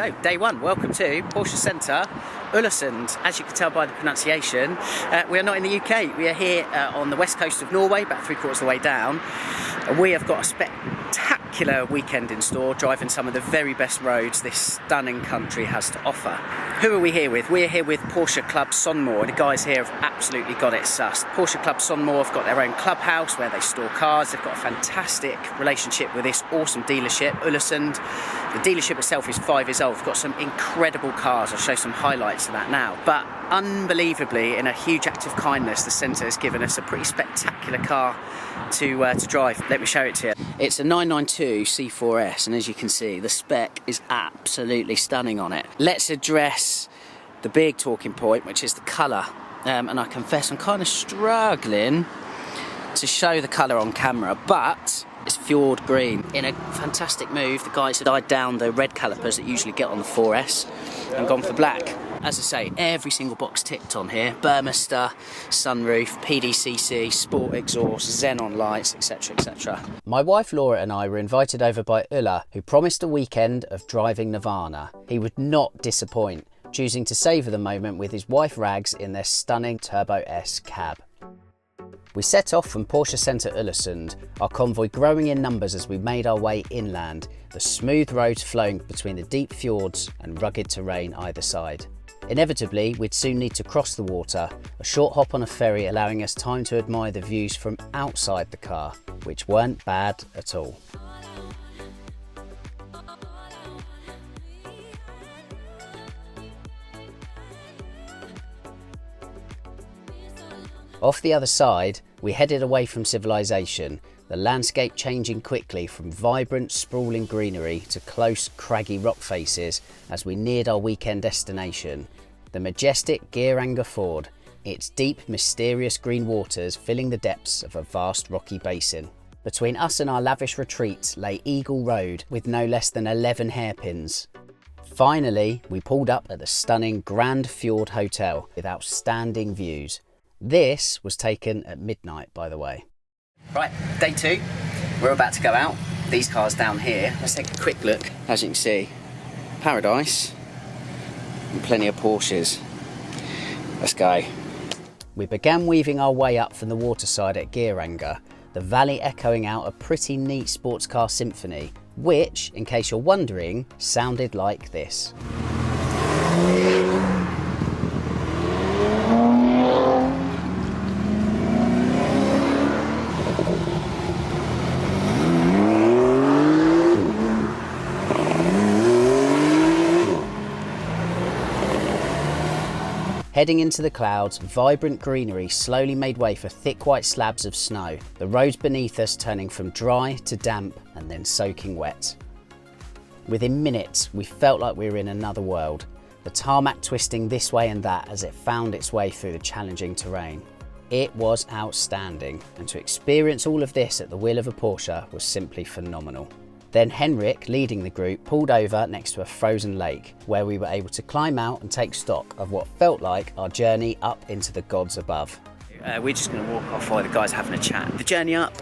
So, day one, welcome to Porsche Centre Aalesund. As you can tell by the pronunciation, we are not in the UK. We are here on the west coast of Norway, about 3/4 of the way down. And we have got a spectacular weekend in store, driving some of the very best roads this stunning country has to offer. Who are we here with? We're here with Porsche Club Sunnmøre. The guys here have absolutely got it sussed. Porsche Club Sunnmøre have got their own clubhouse where they store cars. They've got a fantastic relationship with this awesome dealership, Aalesund. The dealership itself is 5 years old. We've got some incredible cars. I'll show some highlights of that now. But unbelievably, in a huge act of kindness, the centre has given us a pretty spectacular car to drive. Let me show it to you. It's a 992 C4S, and as you can see, the spec is absolutely stunning on it. Let's address the big talking point, which is the colour. And I confess I'm kind of struggling to show the colour on camera, but it's fjord green. In a fantastic move, the guys had dyed down the red calipers that you usually get on the 4S and gone for black. As I say, every single box ticked on here. Burmester, sunroof, PDCC, sport exhaust, xenon lights, etc, etc. My wife Laura and I were invited over by Ulla, who promised a weekend of driving Nirvana. He would not disappoint, choosing to savour the moment with his wife Rags in their stunning Turbo S cab. We set off from Porsche Centre Aalesund, our convoy growing in numbers as we made our way inland, the smooth roads flowing between the deep fjords and rugged terrain either side. Inevitably, we'd soon need to cross the water, a short hop on a ferry allowing us time to admire the views from outside the car, which weren't bad at all. Off the other side, we headed away from civilization, the landscape changing quickly from vibrant, sprawling greenery to close, craggy rock faces as we neared our weekend destination, the majestic Geirangerfjord, its deep, mysterious green waters filling the depths of a vast rocky basin. Between us and our lavish retreats lay Eagle Road with no less than 11 hairpins. Finally, we pulled up at the stunning Grande Fjord Hotel with outstanding views. This was taken at midnight, by the way. Right, day two. We're about to go out. These cars down here. Let's take a quick look. As you can see, paradise and plenty of Porsches. Let's go. We began weaving our way up from the waterside at Geiranger, the valley echoing out a pretty neat sports car symphony, which, in case you're wondering, sounded like this. Heading into the clouds, vibrant greenery slowly made way for thick white slabs of snow, the roads beneath us turning from dry to damp and then soaking wet. Within minutes, we felt like we were in another world, the tarmac twisting this way and that as it found its way through the challenging terrain. It was outstanding, and to experience all of this at the wheel of a Porsche was simply phenomenal. Then Henrik, leading the group, pulled over next to a frozen lake where we were able to climb out and take stock of what felt like our journey up into the gods above. We're just going to walk off while the guys are having a chat. The journey up,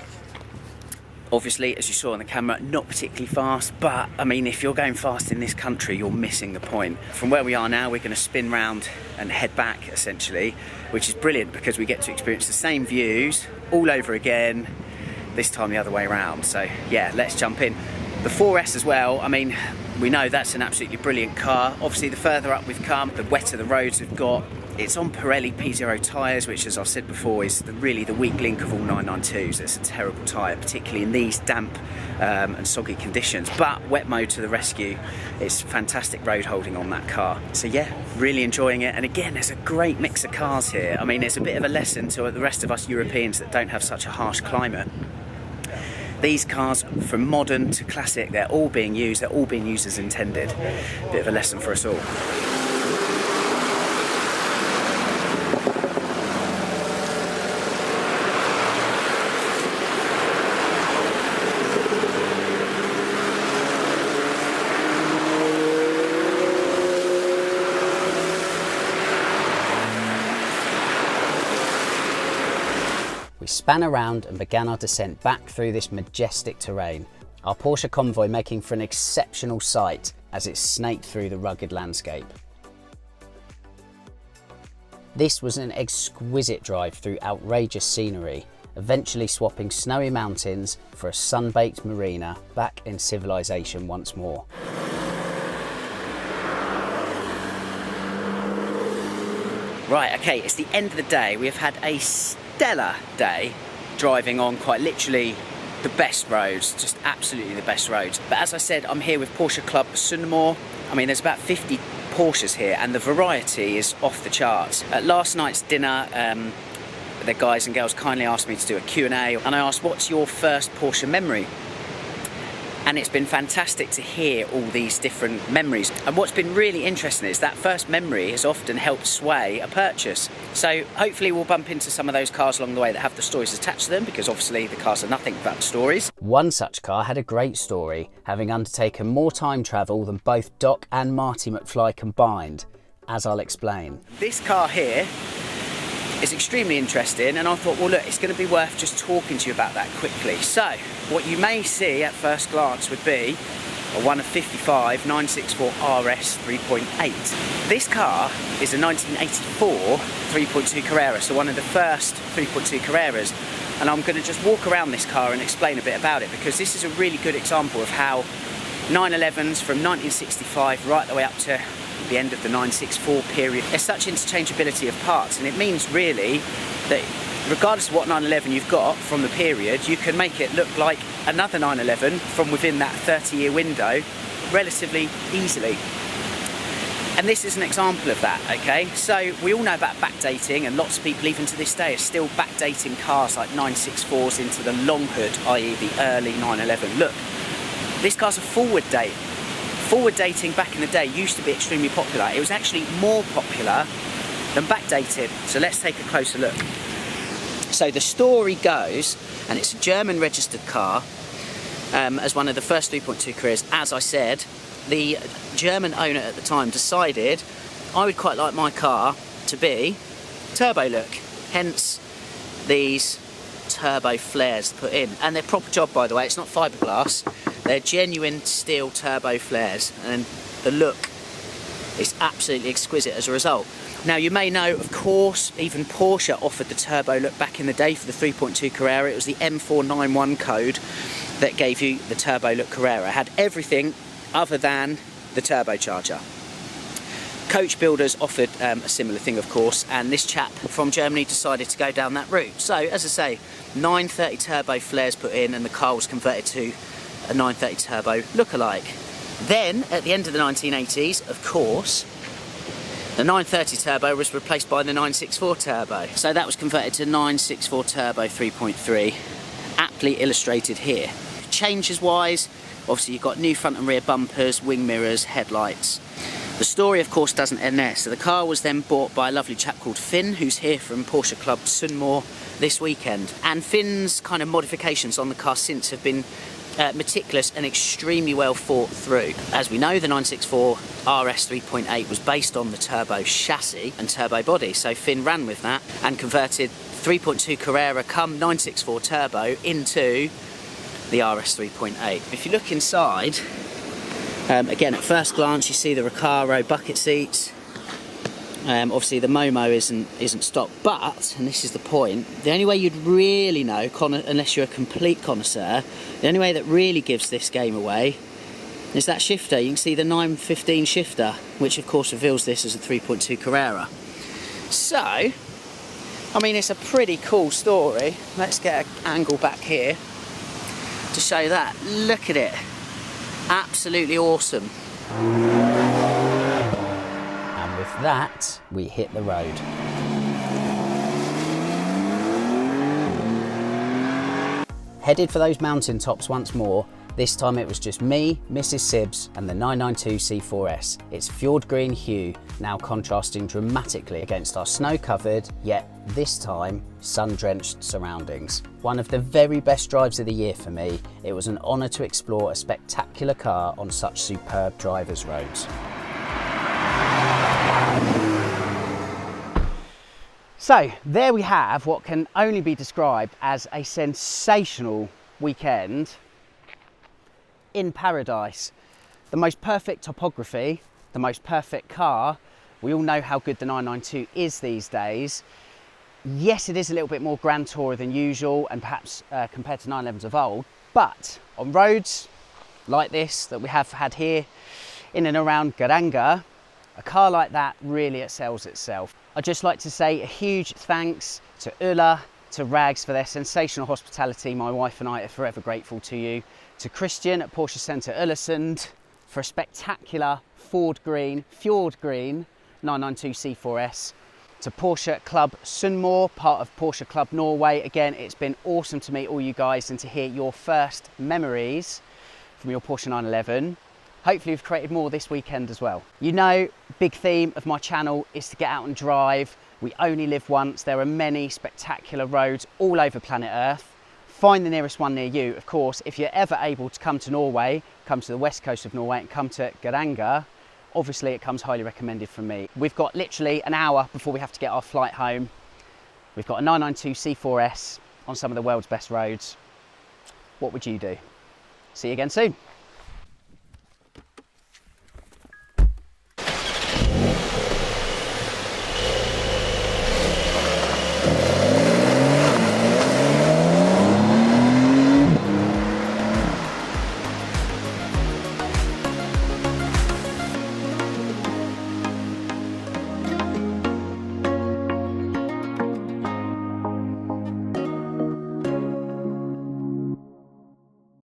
obviously, as you saw on the camera, not particularly fast, but I mean, if you're going fast in this country, you're missing the point. From where we are now, we're going to spin round and head back, essentially, which is brilliant because we get to experience the same views all over again, this time the other way around. So yeah, let's jump in. The 4S as well, I mean, we know that's an absolutely brilliant car. Obviously, the further up we've come, the wetter the roads we've got. It's on Pirelli P0 tyres, which, as I've said before, is really the weak link of all 992s. It's a terrible tyre, particularly in these damp and soggy conditions. But wet mode to the rescue. It's fantastic road holding on that car. So yeah, really enjoying it. And again, there's a great mix of cars here. I mean, it's a bit of a lesson to the rest of us Europeans that don't have such a harsh climate. These cars, from modern to classic, they're all being used as intended. Bit of a lesson for us all. Span around and began our descent back through this majestic terrain, our Porsche convoy making for an exceptional sight, as it snaked through the rugged landscape. This was an exquisite drive through outrageous scenery, eventually swapping snowy mountains for a sun-baked marina back in civilization once more. Right, okay, it's the end of the day. We have had a stellar day driving on quite literally the best roads, just absolutely the best roads. But as I said, I'm here with Porsche Club Sunnmøre. I mean, there's about 50 Porsches here and the variety is off the charts. At last night's dinner, the guys and girls kindly asked me to do a Q&A, and I asked, what's your first Porsche memory? And it's been fantastic to hear all these different memories. And what's been really interesting is that first memory has often helped sway a purchase. So hopefully we'll bump into some of those cars along the way that have the stories attached to them, because obviously the cars are nothing but stories. One such car had a great story, having undertaken more time travel than both Doc and Marty McFly combined, as I'll explain. This car here is extremely interesting, and I thought, well look, it's going to be worth just talking to you about that quickly. So, what you may see at first glance would be a one of 55 964 RS 3.8. This car is a 1984 3.2 Carrera, so one of the first 3.2 Carreras, and I'm going to just walk around this car and explain a bit about it, because this is a really good example of how 911s from 1965 right the way up to the end of the 964 period. There's such interchangeability of parts, and it means really that regardless of what 911 you've got from the period, you can make it look like another 911 from within that 30-year window relatively easily. And this is an example of that, okay? So we all know about backdating, and lots of people even to this day are still backdating cars like 964s into the long hood, i.e. the early 911. Look, this car's a forward date. Forward dating back in the day used to be extremely popular. It was actually more popular than backdated. So let's take a closer look. So the story goes, and it's a German registered car, as one of the first 3.2 Carreras. As I said, the German owner at the time decided I would quite like my car to be turbo look, hence these turbo flares put in. And they're proper job, by the way, it's not fiberglass. They're genuine steel turbo flares, and the look is absolutely exquisite as a result. Now you may know, of course, even Porsche offered the turbo look back in the day for the 3.2 Carrera. It was the M491 code that gave you the turbo look Carrera. It had everything other than the turbocharger. Coach builders offered a similar thing, of course, and this chap from Germany decided to go down that route. So, as I say, 930 turbo flares put in, and the car was converted to a 930 turbo lookalike. Then, at the end of the 1980s, of course, the 930 turbo was replaced by the 964 turbo. So that was converted to 964 turbo 3.3, aptly illustrated here. Changes wise, obviously you've got new front and rear bumpers, wing mirrors, headlights. The story, of course, doesn't end there. So the car was then bought by a lovely chap called Finn, who's here from Porsche Club Sunnmøre this weekend. And Finn's kind of modifications on the car since have been meticulous and extremely well thought through. As we know, the 964 RS 3.8 was based on the turbo chassis and turbo body, so Finn ran with that and converted 3.2 Carrera come 964 turbo into the RS 3.8. If you look inside, again at first glance you see the Recaro bucket seats. Obviously the Momo isn't stock, but, and this is the point, the only way you'd really know, unless you're a complete connoisseur, the only way that really gives this game away is that shifter. You can see the 915 shifter, which of course reveals this as a 3.2 Carrera. So, I mean, it's a pretty cool story. Let's get an angle back here to show that. Look at it. Absolutely awesome. And with that, we hit the road. Headed for those mountain tops once more. This time it was just me, Mrs. Sibbs and the 992 C4S. Its fjord green hue now contrasting dramatically against our snow-covered, yet this time sun-drenched surroundings. One of the very best drives of the year for me. It was an honour to explore a spectacular car on such superb drivers' roads. So there we have what can only be described as a sensational weekend in paradise. The most perfect topography, the most perfect car. We all know how good the 992 is these days. Yes, it is a little bit more Grand Tourer than usual and perhaps compared to 911s of old, but on roads like this that we have had here in and around Geiranger, a car like that really excels itself. I'd just like to say a huge thanks to Ulla, to Rags for their sensational hospitality. My wife and I are forever grateful to you. To Christian at Porsche Centre Aalesund for a spectacular Fjord Green 992 C4S. To Porsche Club Sunnmøre, part of Porsche Club Norway. Again, it's been awesome to meet all you guys and to hear your first memories from your Porsche 911. Hopefully we've created more this weekend as well. You know, big theme of my channel is to get out and drive. We only live once. There are many spectacular roads all over planet Earth. Find the nearest one near you. Of course, if you're ever able to come to Norway, come to the west coast of Norway and come to Geiranger, obviously it comes highly recommended from me. We've got literally an hour before we have to get our flight home. We've got a 992 C4S on some of the world's best roads. What would you do? See you again soon.